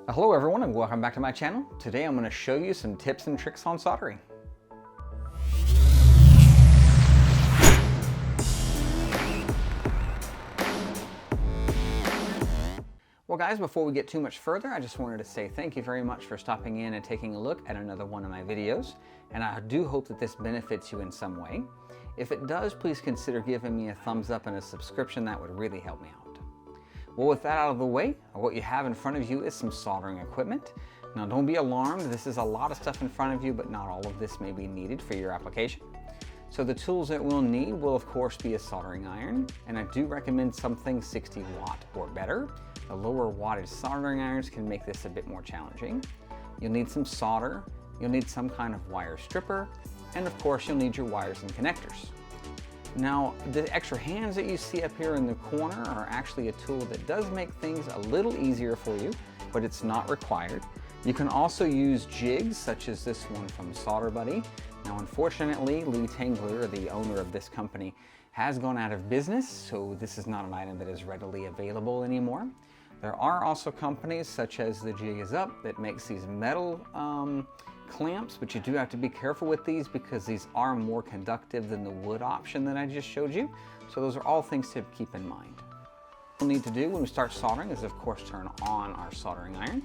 Hello everyone and welcome back to my channel. Today I'm going to show you some tips and tricks on soldering. Well guys, before we get too much further, I just wanted to say thank you very much for stopping in and taking a look at another one of my videos. And I do hope that this benefits you in some way. If it does, please consider giving me a thumbs up and a subscription. That would really help me out. Well, with that out of the way, what you have in front of you is some soldering equipment. Now don't be alarmed, this is a lot of stuff in front of you, but not all of this may be needed for your application. So the tools that we'll need will of course be a soldering iron, and I do recommend something 60 watt or better. The lower wattage soldering irons can make this a bit more challenging. You'll need some solder, you'll need some kind of wire stripper, and of course you'll need your wires and connectors. Now, the extra hands that you see up here in the corner are actually a tool that does make things a little easier for you, but it's not required. You can also use jigs, such as this one from Solder Buddy. Now, unfortunately, Lee Tangler, the owner of this company, has gone out of business, so this is not an item that is readily available anymore. There are also companies such as The Jig Is Up that makes these metal clamps, but you do have to be careful with these because these are more conductive than the wood option that I just showed you. So those are all things to keep in mind. What we'll need to do when we start soldering is of course turn on our soldering iron.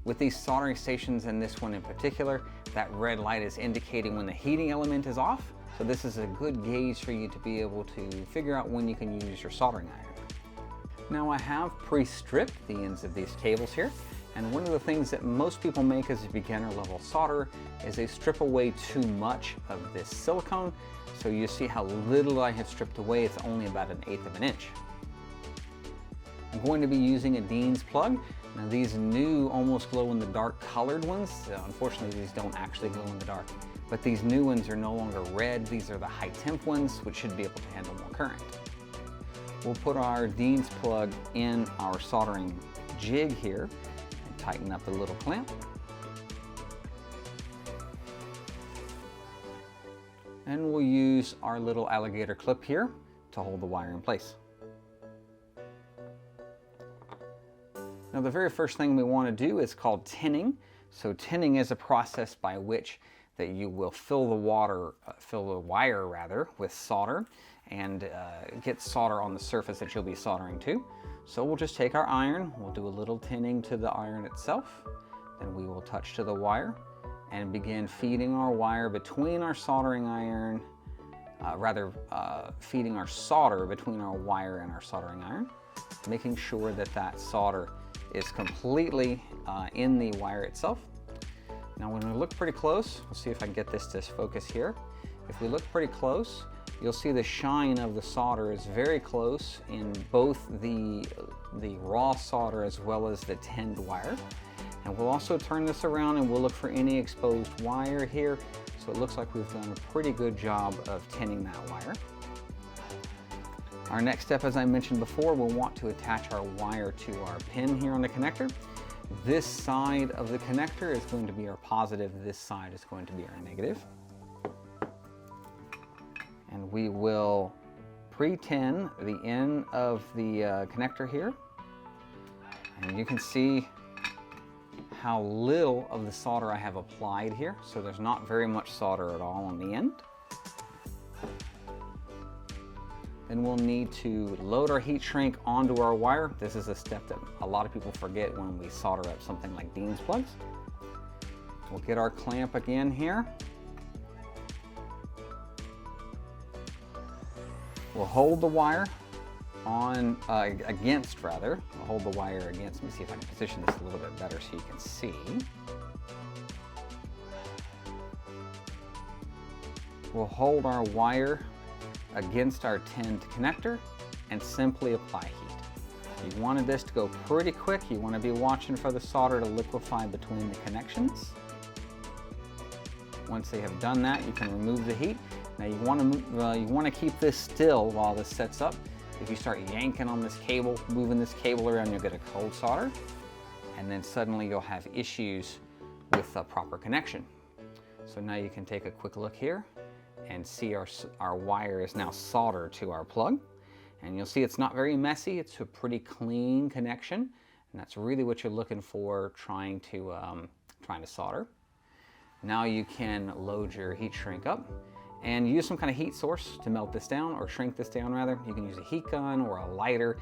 With these soldering stations and this one in particular, that red light is indicating when the heating element is off. So this is a good gauge for you to be able to figure out when you can use your soldering iron. Now I have pre-stripped the ends of these cables here. And one of the things that most people make as a beginner level solderer is they strip away too much of this silicone. So you see how little I have stripped away. It's only about 1/8 of an inch. I'm going to be using a Dean's plug. Now these new almost glow in the dark colored ones, unfortunately these don't actually glow in the dark, but these new ones are no longer red. These are the high temp ones, which should be able to handle more current. We'll put our Dean's plug in our soldering jig here. Tighten up the little clamp. And we'll use our little alligator clip here to hold the wire in place. Now the very first thing we want to do is called tinning. So tinning is a process by which that you will fill the wire rather, with solder and get solder on the surface that you'll be soldering to. So we'll just take our iron, we'll do a little tinning to the iron itself, then we will touch to the wire and begin feeding our wire between our soldering iron, feeding our solder between our wire and our soldering iron, making sure that that solder is completely in the wire itself. Now when we look pretty close, we'll see if I can get this to focus here. If we look pretty close, you'll see the shine of the solder is very close in both the raw solder as well as the tinned wire. And we'll also turn this around and we'll look for any exposed wire here. So it looks like we've done a pretty good job of tinning that wire. Our next step, as I mentioned before, we'll want to attach our wire to our pin here on the connector. This side of the connector is going to be our positive, this side is going to be our negative. And we will pre-tin the end of the connector here. And you can see how little of the solder I have applied here. So there's not very much solder at all on the end. Then we'll need to load our heat shrink onto our wire. This is a step that a lot of people forget when we solder up something like Dean's plugs. We'll get our clamp again here. We'll hold the wire on, I'll hold the wire against, let me see if I can position this a little bit better so you can see. We'll hold our wire against our tinned connector and simply apply heat. You wanted this to go pretty quick. You want to be watching for the solder to liquefy between the connections. Once they have done that, you can remove the heat. Now you want to keep this still while this sets up. If you start yanking on this cable, moving this cable around, you'll get a cold solder, and then suddenly you'll have issues with the proper connection. So now you can take a quick look here and see our wire is now soldered to our plug. And you'll see it's not very messy. It's a pretty clean connection. And that's really what you're looking for trying to solder. Now you can load your heat shrink up and use some kind of heat source to melt this down, or shrink this down rather. You can use a heat gun or a lighter.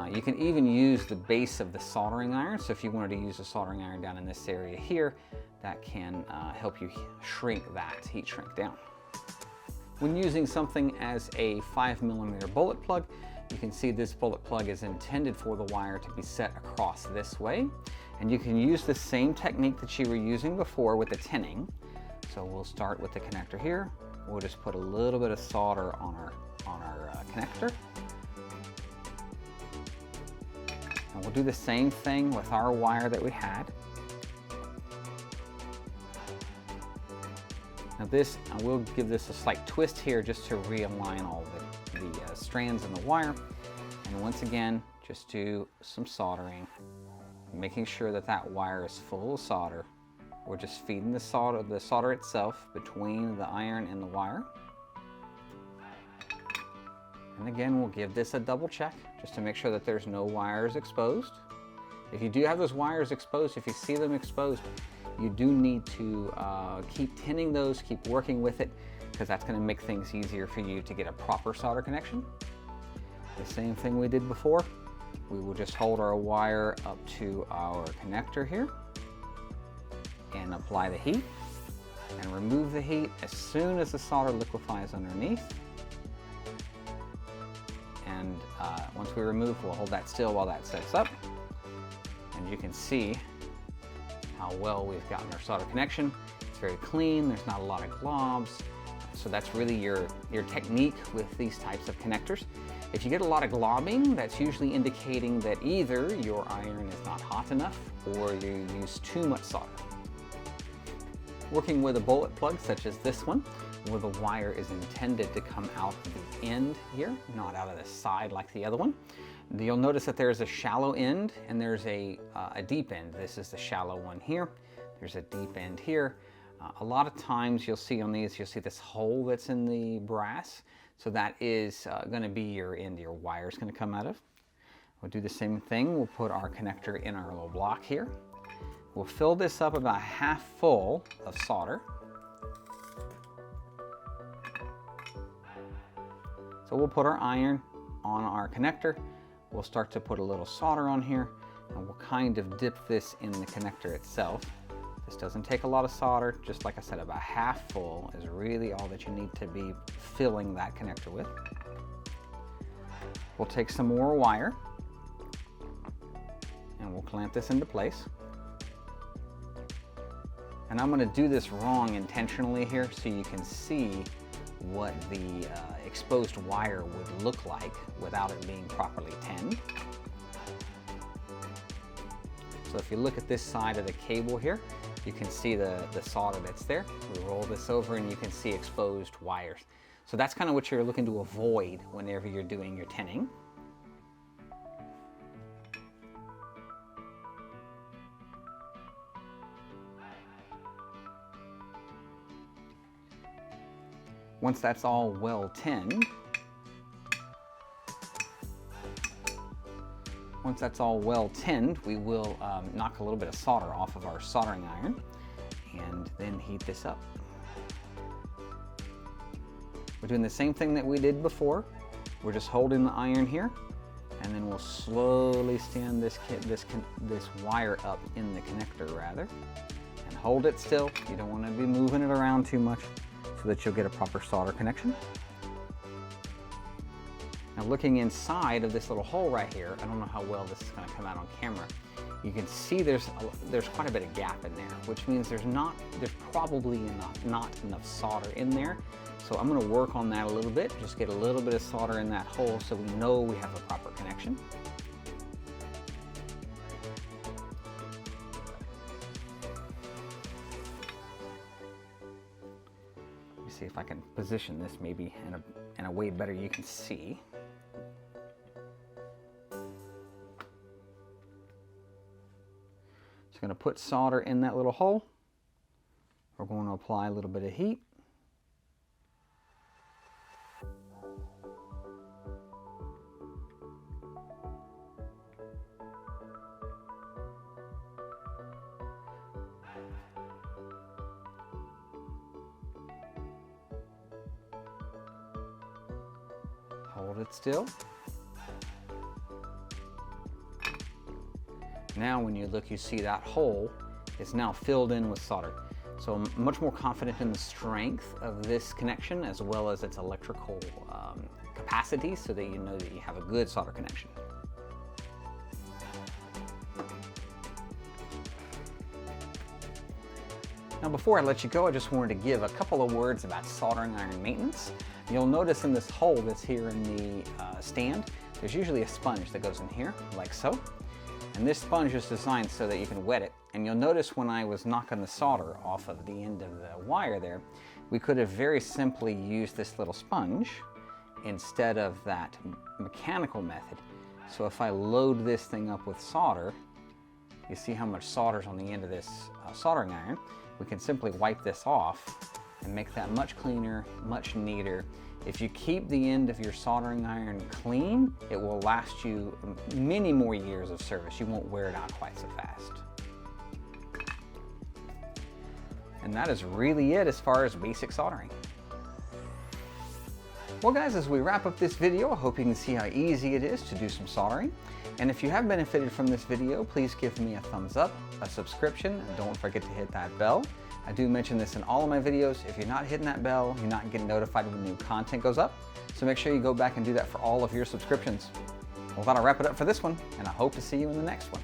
You can even use the base of the soldering iron. So if you wanted to use a soldering iron down in this area here, that can help you shrink that heat shrink down. When using something as a 5mm bullet plug, you can see this bullet plug is intended for the wire to be set across this way. And you can use the same technique that you were using before with the tinning. So we'll start with the connector here. We'll just put a little bit of solder on our connector. And we'll do the same thing with our wire that we had. Now this, I will give this a slight twist here just to realign all the strands in the wire. And once again, just do some soldering, making sure that that wire is full of solder. We're just feeding the solder itself between the iron and the wire. And again, we'll give this a double check just to make sure that there's no wires exposed. If you do have those wires exposed, if you see them exposed, you do need to keep tinning those, keep working with it, because that's going to make things easier for you to get a proper solder connection. The same thing we did before. We will just hold our wire up to our connector here and apply the heat and remove the heat as soon as the solder liquefies underneath. And once we remove, we'll hold that still while that sets up. And you can see how well we've gotten our solder connection. It's very clean, there's not a lot of globs. So that's really your technique with these types of connectors. If you get a lot of globbing, that's usually indicating that either your iron is not hot enough or you use too much solder. Working with a bullet plug such as this one, where the wire is intended to come out the end here, not out of the side like the other one. You'll notice that there's a shallow end and there's a deep end. This is the shallow one here. There's a deep end here. A lot of times you'll see on these, you'll see this hole that's in the brass. So that is going to be your end your wire is going to come out of. We'll do the same thing. We'll put our connector in our little block here. We'll fill this up about half full of solder. So we'll put our iron on our connector. We'll start to put a little solder on here, and we'll kind of dip this in the connector itself. This doesn't take a lot of solder, just like I said, about half full is really all that you need to be filling that connector with. We'll take some more wire and we'll clamp this into place. And I'm going to do this wrong intentionally here so you can see what the exposed wire would look like without it being properly tinned. So if you look at this side of the cable here, you can see the solder that's there. We roll this over and you can see exposed wires. So that's kind of what you're looking to avoid whenever you're doing your tinning. Once that's all well tinned, we will knock a little bit of solder off of our soldering iron and then heat this up. We're doing the same thing that we did before. We're just holding the iron here, and then we'll slowly stand this wire up in the connector rather, and hold it still. You don't want to be moving it around too much so that you'll get a proper solder connection. Now looking inside of this little hole right here, I don't know how well this is going to come out on camera. You can see there's quite a bit of gap in there, which means there's probably not enough solder in there. So I'm going to work on that a little bit, just get a little bit of solder in that hole so we know we have a proper connection. Let me see if I can position this maybe in a way better you can see. Just going to put solder in that little hole. We're going to apply a little bit of heat. hold it still. Now when you look, you see that hole is now filled in with solder. So I'm much more confident in the strength of this connection as well as its electrical capacity, so that you know that you have a good solder connection. Now before I let you go, I just wanted to give a couple of words about soldering iron maintenance. You'll notice in this hole that's here in the stand, there's usually a sponge that goes in here, like so. And this sponge is designed so that you can wet it. And you'll notice when I was knocking the solder off of the end of the wire there, we could have very simply used this little sponge instead of that mechanical method. So if I load this thing up with solder, you see how much solder's on the end of this soldering iron. We can simply wipe this off and make that much cleaner, much neater. If you keep the end of your soldering iron clean, it will last you many more years of service. You won't wear it out quite so fast. And that is really it as far as basic soldering. Well guys, as we wrap up this video, I hope you can see how easy it is to do some soldering. And if you have benefited from this video, please give me a thumbs up, a subscription, and don't forget to hit that bell. I do mention this in all of my videos. If you're not hitting that bell, you're not getting notified when new content goes up. So make sure you go back and do that for all of your subscriptions. Well, that'll wrap it up for this one, and I hope to see you in the next one.